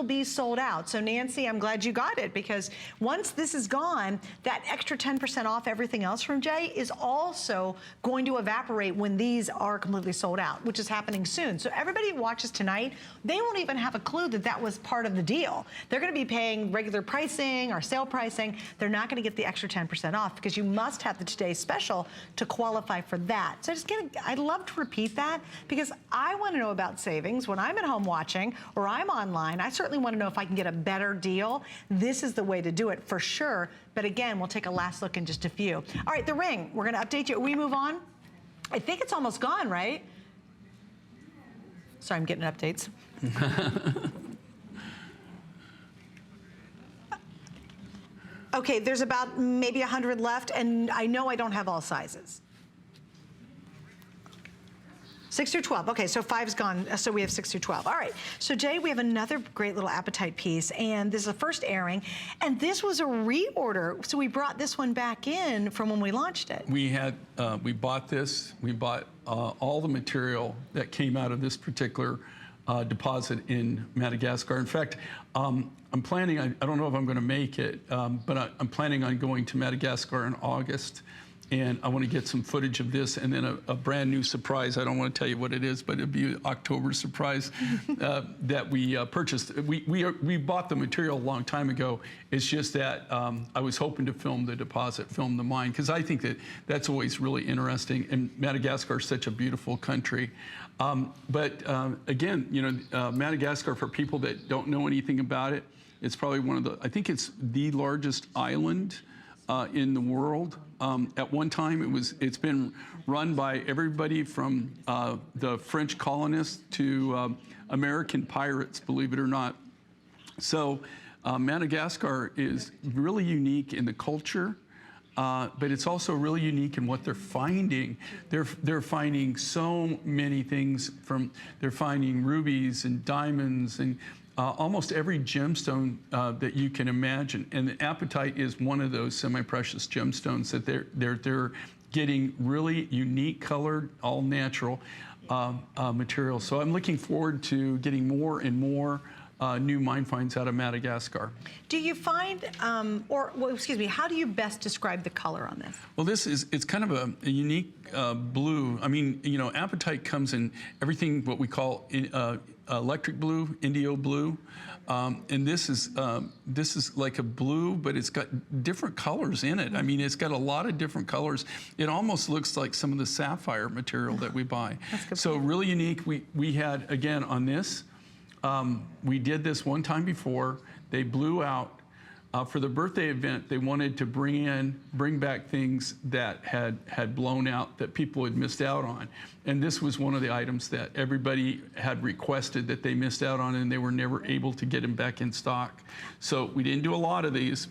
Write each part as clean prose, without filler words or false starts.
be sold out. So Nancy, I'm glad you got it, because once this is gone, that extra 10% off everything else from Jay is also going to evaporate when these are completely sold out, which is happening soon. So everybody who watches tonight, they won't even have a clue that that was part of the deal. They're going to be paying regular pricing or sale pricing. They're not going to get the extra 10% off, because you must have the today's special to qualify for that. So I'd love to repeat that, because I want to know about savings when I'm at home watching or I'm online. I certainly want to know if I can get a better deal. This is the way to do it for sure. But again, we'll take a last look in just a few. All right, the ring, we're going to update you. We move on. I think it's almost gone, right? Sorry, I'm getting updates. Okay, there's about maybe 100 left, and I know I don't have all sizes. 6 through 12. Okay, so 5's gone, so we have 6 through 12. All right, so Jay, we have another great little Apatite piece, and this is the first airing, and this was a reorder, so we brought this one back in from when we launched it. We bought this, we bought all the material that came out of this particular deposit in Madagascar. In fact, I'm planning, I don't know if I'm going to make it, but I'm planning on going to Madagascar in August. And I want to get some footage of this, and then a brand new surprise. I don't want to tell you what it is, but it'll be an October surprise that we purchased. We bought the material a long time ago. It's just that I was hoping to film the deposit, film the mine, because I think that that's always really interesting. And Madagascar is such a beautiful country. Again, you know, Madagascar, for people that don't know anything about it, it's probably one of the, I think it's the largest island in the world. At one time, it's been run by everybody from the French colonists to American pirates, believe it or not. So Madagascar is really unique in the culture, but it's also really unique in what they're finding. They're finding so many things they're finding rubies and diamonds and almost every gemstone that you can imagine. And the apatite is one of those semi-precious gemstones that they're getting really unique colored, all natural materials. So I'm looking forward to getting more and more new mine finds out of Madagascar. Do you find, well, excuse me, how do you best describe the color on this? Well, it's kind of a unique blue. I mean, you know, apatite comes in everything what we call electric blue, Indio blue, and this is like a blue, but it's got different colors in it. I mean, it's got a lot of different colors. It almost looks like some of the sapphire material that we buy. So really unique. We had, again, on this, we did this one time before. They blew out. For the birthday event, they wanted to bring back things that had blown out that people had missed out on. And this was one of the items that everybody had requested that they missed out on, and they were never able to get them back in stock. So we didn't do a lot of these.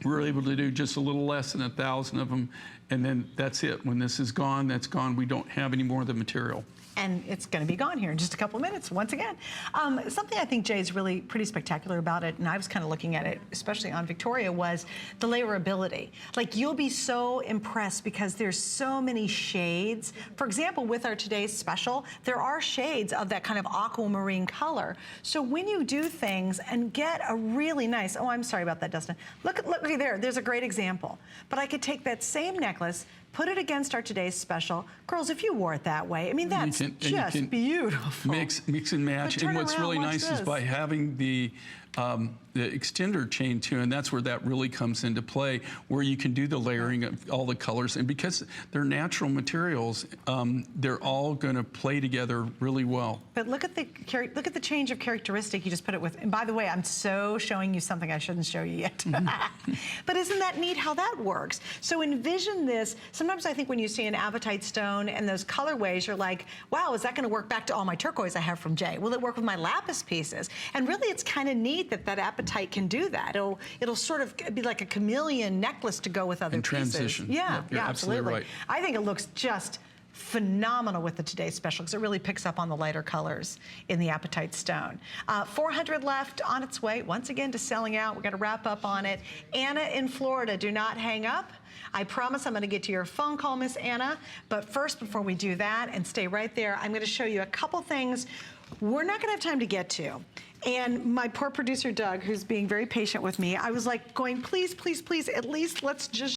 We were able to do just a little less than 1,000 of them, and then that's it. When this is gone, that's gone. We don't have any more of the material. And it's going to be gone here in just a couple of minutes, once again. Something I think, Jay, is really pretty spectacular about it, and I was kind of looking at it, especially on Victoria, was the layerability. Like, you'll be so impressed because there's so many shades. For example, with our today's special, there are shades of that kind of aquamarine color. So when you do things and get a really nice, oh, I'm sorry about that, Dustin. Look there, there's a great example. But I could take that same necklace, put it against our today's special. Girls, if you wore it that way, I mean, that's just beautiful. Mix and match. And what's really nice is by having the extender chain too, and that's where that really comes into play, where you can do the layering of all the colors. And because they're natural materials, they're all going to play together really well. But look at the change of characteristic you just put it with. And by the way, I'm so showing you something I shouldn't show you yet. But isn't that neat how that works? So envision this. Sometimes I think when you see an apatite stone and those colorways, you're like, wow, is that going to work back to all my turquoise I have from Jay? Will it work with my lapis pieces? And really, it's kind of neat that apatite can do that. It'll sort of be like a chameleon necklace to go with other pieces. Transition. Yeah, yep, yeah, absolutely. Right. I think it looks just phenomenal with the today's special, because it really picks up on the lighter colors in the apatite stone. 400 left, on its way once again to selling out. We're going to wrap up on it. Anna in Florida, do not hang up. I promise I'm going to get to your phone call, Miss Anna. But first, before we do that, and stay right there, I'm going to show you a couple things we're not going to have time to get to. And my poor producer, Doug, who's being very patient with me, I was like going, please, please, please, at least let's just